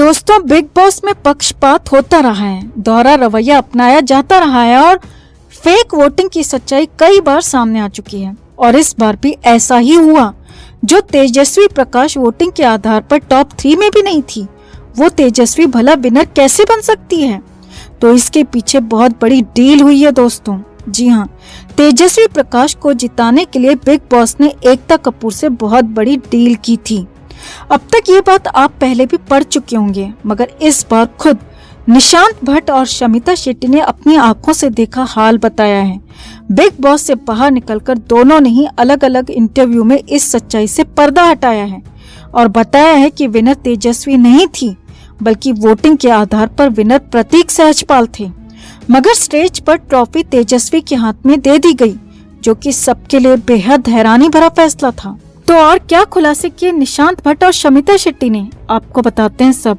दोस्तों, big boss में पक्षपात होता रहा है, दोहरा रवैया अपनाया जाता रहा है और फेक वोटिंग की सच्चाई कई बार सामने आ चुकी है। और इस बार भी ऐसा ही हुआ। जो तेजस्वी प्रकाश वोटिंग के आधार पर टॉप 3 में भी नहीं थी, वो तेजस्वी भला विनर कैसे बन सकती है? तो इसके पीछे बहुत बड़ी डील हुई है दोस्तों। जी हाँ, तेजस्वी प्रकाश को जिताने के लिए बिग बॉस ने एकता कपूर से बहुत बड़ी डील की थी। अब तक ये बात आप पहले भी पढ़ चुके होंगे, मगर इस बार खुद निशांत भट्ट और शमिता शेट्टी ने अपनी आंखों से देखा हाल बताया है। बिग बॉस से बाहर निकलकर दोनों ने ही अलग अलग इंटरव्यू में इस सच्चाई से पर्दा हटाया है और बताया है कि विनर तेजस्वी नहीं थी, बल्कि वोटिंग के आधार पर विनर प्रतीक सहजपाल थे। मगर स्टेज पर ट्रॉफी तेजस्वी के हाथ में दे दी गई, जो कि सबके लिए बेहद हैरानी भरा फैसला था। तो और क्या खुलासे किए निशांत भट्ट और शमिता शेट्टी ने, आपको बताते हैं सब।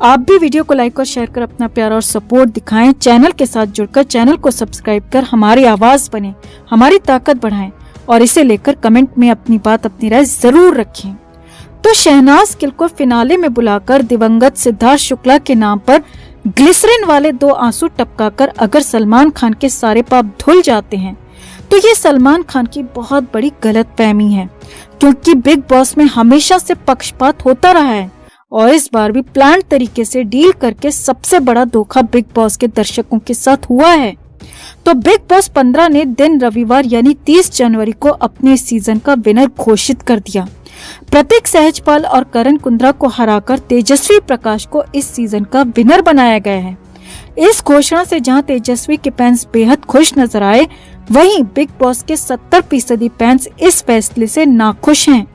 आप भी वीडियो को लाइक और शेयर कर अपना प्यार और सपोर्ट दिखाएं। चैनल के साथ जुड़कर चैनल को सब्सक्राइब कर हमारी आवाज बने, हमारी ताकत बढ़ाएं और इसे लेकर कमेंट में अपनी बात, अपनी राय जरूर रखें। तो शहनाज गिल को फिनाले में बुलाकर दिवंगत सिद्धार्थ शुक्ला के नाम पर ग्लिसरीन वाले 2 आंसू टपकाकर अगर सलमान खान के सारे पाप धुल जाते हैं, तो ये सलमान खान की बहुत बड़ी गलतफहमी है, क्योंकि बिग बॉस में हमेशा से पक्षपात होता रहा है और इस बार भी प्लान तरीके से डील करके सबसे बड़ा धोखा बिग बॉस के दर्शकों के साथ हुआ है। तो बिग बॉस 15 ने दिन रविवार यानी 30 जनवरी को अपने सीजन का विनर घोषित कर दिया। प्रतीक सहजपाल और करण कुंद्रा को हराकर तेजस्वी प्रकाश को इस सीजन का विनर बनाया गया है। इस घोषणा से जहां तेजस्वी के फैंस बेहद खुश नजर आए, वहीं बिग बॉस के 70% फैंस इस फैसले से नाखुश हैं,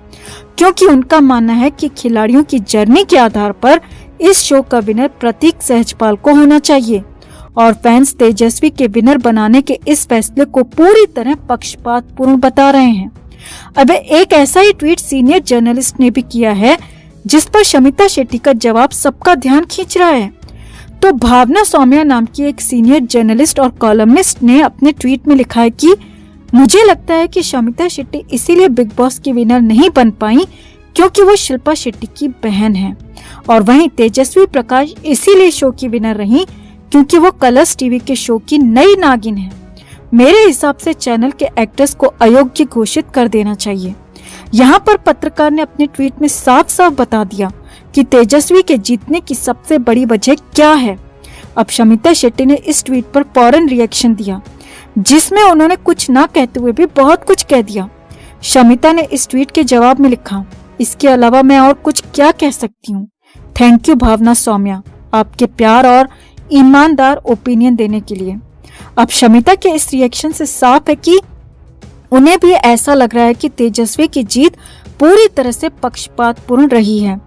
क्योंकि उनका मानना है कि खिलाड़ियों की जर्नी के आधार पर इस शो का विनर प्रतीक सहजपाल को होना चाहिए और फैंस तेजस्वी के विनर बनाने के इस फैसले को पूरी तरह पक्षपातपूर्ण बता रहे हैं। अब एक ऐसा ही ट्वीट सीनियर जर्नलिस्ट ने भी किया है, जिस पर शमिता शेट्टी का जवाब सबका ध्यान खींच रहा है। तो भावना सौम्या नाम की एक सीनियर जर्नलिस्ट और कॉलमनिस्ट ने अपने ट्वीट में लिखा है कि मुझे लगता है कि शमिता शेट्टी इसीलिए बिग बॉस की विनर नहीं बन पाई क्योंकि वो शिल्पा शेट्टी की बहन है, और वहीं तेजस्वी प्रकाश इसीलिए शो की विनर रही क्योंकि वो कलर्स टीवी के शो की नई नागिन है। मेरे हिसाब से चैनल के एक्टर्स को अयोग्य घोषित कर देना चाहिए। यहाँ पर पत्रकार ने अपने ट्वीट में साफ साफ बता दिया कि तेजस्वी के जीतने की सबसे बड़ी वजह क्या है। अब शमिता शेट्टी ने इस ट्वीट पर फौरन रिएक्शन दिया, जिसमें उन्होंने कुछ ना कहते हुए भी बहुत कुछ कह दिया। शमिता ने इस ट्वीट के जवाब में लिखा, इसके अलावा मैं और कुछ क्या कह सकती हूँ। थैंक यू भावना सौम्या, आपके प्यार और ईमानदार ओपिनियन देने के लिए। अब शमिता के इस रिएक्शन से साफ है कि उन्हें भी ऐसा लग रहा है कि तेजस्वी की जीत पूरी तरह से पक्षपातपूर्ण रही है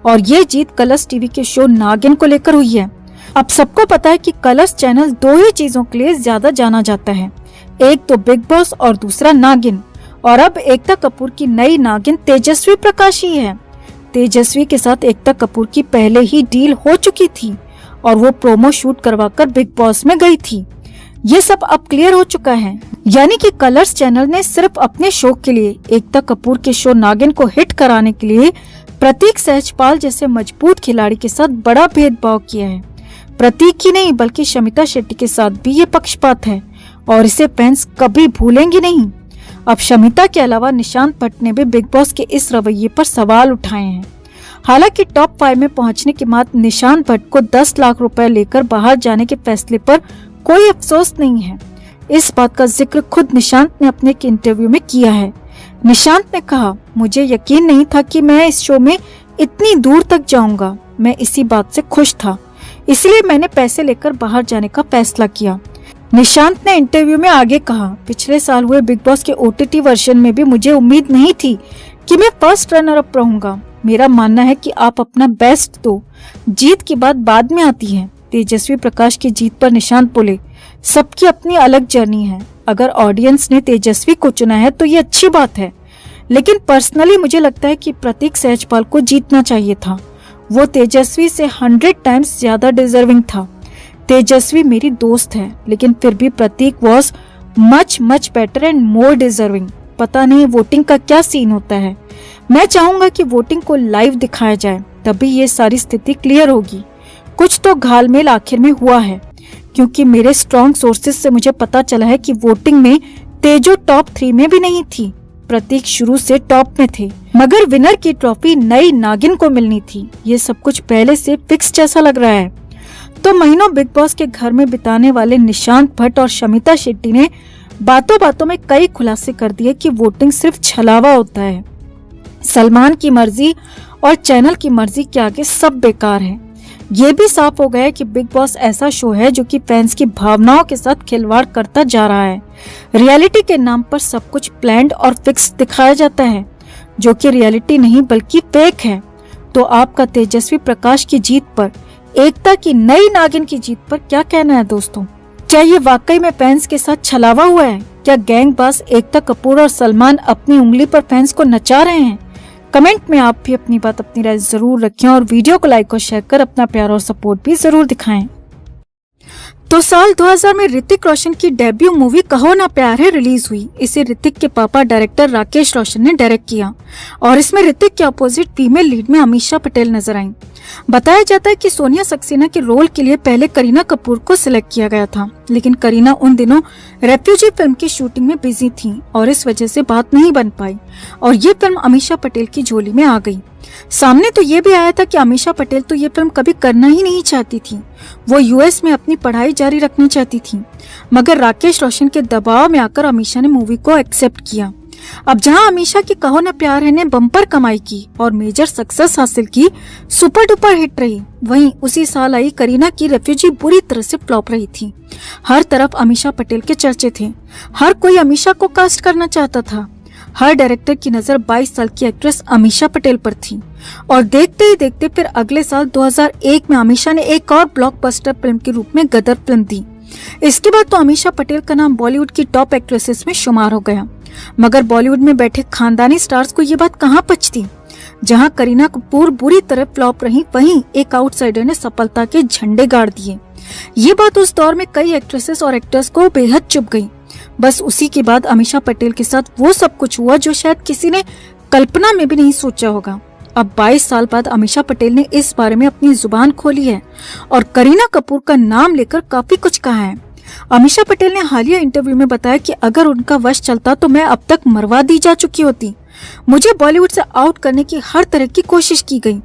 और ये जीत कलर्स टीवी के शो नागिन को लेकर हुई है। अब सबको पता है कि कलर्स चैनल 2 ही चीजों के लिए ज्यादा जाना जाता है, एक तो बिग बॉस और दूसरा नागिन। और अब एकता कपूर की नई नागिन तेजस्वी प्रकाश ही है। तेजस्वी के साथ एकता कपूर की पहले ही डील हो चुकी थी और वो प्रोमो शूट करवाकर बिग बॉस में गई थी। ये सब अब क्लियर हो चुका है, यानी कि कलर्स चैनल ने सिर्फ अपने शो के लिए एकता कपूर के शो नागिन को हिट कराने के लिए प्रतीक सहजपाल जैसे मजबूत खिलाड़ी के साथ बड़ा भेदभाव किया है। प्रतीक ही नहीं बल्कि शमिता शेट्टी के साथ भी ये पक्षपात है और इसे फैंस कभी भूलेंगे नहीं। अब शमिता के अलावा निशांत भट्ट ने भी बिग बॉस के इस रवैये पर सवाल उठाए हैं। हालांकि टॉप 5 में पहुंचने के बाद निशांत भट्ट को 10 लाख रुपए लेकर बाहर जाने के फैसले पर कोई अफसोस नहीं है। इस बात का जिक्र खुद निशांत ने अपने एक इंटरव्यू में किया है। निशांत ने कहा, मुझे यकीन नहीं था कि मैं इस शो में इतनी दूर तक जाऊंगा। मैं इसी बात से खुश था, इसलिए मैंने पैसे लेकर बाहर जाने का फैसला किया। निशांत ने इंटरव्यू में आगे कहा, पिछले साल हुए बिग बॉस के OTT वर्जन में भी मुझे उम्मीद नहीं थी कि मैं फर्स्ट रनर अप रहूंगा। मेरा मानना है कि आप अपना बेस्ट दो, जीत की बात बाद में आती है। तेजस्वी प्रकाश की जीत पर निशांत बोले, सबकी अपनी अलग जर्नी है। अगर ऑडियंस ने तेजस्वी को चुना है तो ये अच्छी बात है, लेकिन पर्सनली मुझे लगता है कि प्रतीक सहजपाल को जीतना चाहिए था। वो तेजस्वी से 100 टाइम्स ज्यादा डिजर्विंग था। तेजस्वी मेरी दोस्त है, लेकिन फिर भी Prateek was much better and more deserving. पता नहीं वोटिंग का क्या सीन होता है। मैं चाहूंगा कि वोटिंग को लाइव दिखाया जाए तभी ये सारी स्थिति क्लियर होगी। कुछ तो घालमेल आखिर में हुआ है, क्योंकि मेरे स्ट्रॉन्ग सोर्सेज से मुझे पता चला है कि वोटिंग में तेजो टॉप 3 में भी नहीं थी। प्रतीक शुरू से टॉप में थे, मगर विनर की ट्रॉफी नई नागिन को मिलनी थी। ये सब कुछ पहले से फिक्स जैसा लग रहा है। तो महीनों बिग बॉस के घर में बिताने वाले निशांत भट्ट और शमिता शेट्टी ने बातों बातों में कई खुलासे कर दिए कि वोटिंग सिर्फ छलावा होता है। सलमान की मर्जी और चैनल की मर्जी के आगे सब बेकार है। ये भी साफ हो गया है कि बिग बॉस ऐसा शो है जो कि फैंस की भावनाओं के साथ खिलवाड़ करता जा रहा है। रियलिटी के नाम पर सब कुछ प्लान्ड और फिक्स दिखाया जाता है, जो कि रियलिटी नहीं बल्कि फेक है। तो आपका तेजस्वी प्रकाश की जीत पर, एकता की नई नागिन की जीत पर क्या कहना है दोस्तों? क्या ये वाकई में फैंस के साथ छलावा हुआ है? क्या गैंगबाज एकता कपूर और सलमान अपनी उंगली पर फैंस को नचा रहे हैं? कमेंट में आप भी अपनी बात, अपनी राय जरूर रखें और वीडियो को लाइक और शेयर कर अपना प्यार और सपोर्ट भी जरूर दिखाएं। तो साल 2000 में ऋतिक रोशन की डेब्यू मूवी कहो ना प्यार है रिलीज हुई। इसे ऋतिक के पापा डायरेक्टर राकेश रोशन ने डायरेक्ट किया और इसमें ऋतिक के अपोजिट फीमेल लीड में अमीषा पटेल नजर आईं। बताया जाता है कि सोनिया सक्सेना के रोल के लिए पहले करीना कपूर को सिलेक्ट किया गया था, लेकिन करीना उन दिनों रेफ्यूजी फिल्म की शूटिंग में बिजी थी और इस वजह से बात नहीं बन पाई और ये फिल्म अमीषा पटेल की झोली में आ गई। सामने तो ये भी आया था कि अमीषा पटेल तो ये फिल्म कभी करना ही नहीं चाहती थी, वो यूएस में अपनी पढ़ाई जारी रखना चाहती थी, मगर राकेश रोशन के दबाव में आकर अमीषा ने मूवी को एक्सेप्ट किया। अब जहां अमीषा की कहो ना प्यार है ने बम्पर कमाई की और मेजर सक्सेस हासिल की, सुपर डुपर हिट रही, वहीं उसी साल आई करीना की रेफ्यूजी बुरी तरह से फ्लॉप रही थी। हर तरफ अमीषा पटेल के चर्चे थे, हर कोई अमीषा को कास्ट करना चाहता था। हर डायरेक्टर की नजर 22 साल की एक्ट्रेस अमीषा पटेल पर थी और देखते ही देखते फिर अगले साल 2001 में अमीषा ने एक और ब्लॉकबस्टर फिल्म के रूप में गदर फिल्म दी। इसके बाद तो अमीषा पटेल का नाम बॉलीवुड की टॉप एक्ट्रेसेस में शुमार हो गया, मगर बॉलीवुड में बैठे खानदानी स्टार्स को ये बात कहाँ पचती। जहाँ करीना कपूर बुरी तरह फ्लॉप रही, वहीं एक आउटसाइडर ने सफलता के झंडे गाड़ दिए। ये बात उस दौर में कई एक्ट्रेसेस और एक्टर्स को बेहद चुभ गई। बस उसी के बाद अमीषा पटेल के साथ वो सब कुछ हुआ जो शायद किसी ने कल्पना में भी नहीं सोचा होगा। अब 22 साल बाद अमीषा पटेल ने इस बारे में अपनी जुबान खोली है और करीना कपूर का नाम लेकर काफी कुछ कहा है। अमीषा पटेल ने हालिया इंटरव्यू में बताया कि अगर उनका वश चलता तो मैं अब तक मरवा दी जा चुकी होती। मुझे बॉलीवुड से आउट करने की हर तरह की कोशिश की गई।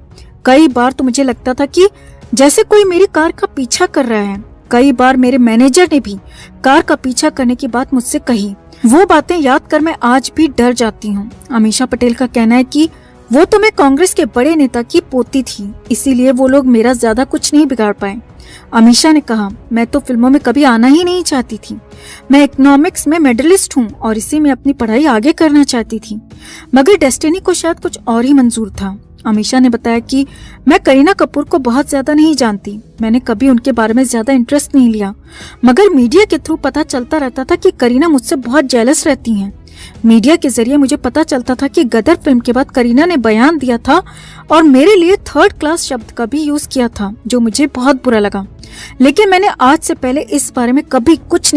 कई बार तो मुझे लगता था कि जैसे कोई मेरी कार का पीछा कर रहा है। कई बार मेरे मैनेजर ने भी कार का पीछा करने की बात मुझसे कही। वो बातें याद कर मैं आज भी डर जाती हूँ। अमीषा पटेल का कहना है कि वो तो मैं कांग्रेस के बड़े नेता की पोती थी, इसीलिए वो लोग मेरा ज्यादा कुछ नहीं बिगाड़ पाए। अमीषा ने कहा, मैं तो फिल्मों में कभी आना ही नहीं चाहती थी। मैं इकोनॉमिक्स में मेडलिस्ट हूँ और इसी में अपनी पढ़ाई आगे करना चाहती थी, मगर डेस्टिनी को शायद कुछ और ही मंजूर था। अमीषा ने बताया कि मैं करीना कपूर को बहुत ज्यादा नहीं जानती, मैंने कभी उनके बारे में ज्यादा इंटरेस्ट नहीं लिया, मगर मीडिया के थ्रू पता चलता रहता था कि करीना मुझसे बहुत जेलस रहती हैं। मीडिया के जरिए मुझे पता चलता था कि गदर फिल्म के बाद करीना ने बयान दिया था और मेरे लिए थर्ड क्लास शब्द का भी यूज किया था, जो मुझे बहुत बुरा लगा, लेकिन मैंने आज से पहले इस बारे में कभी कुछ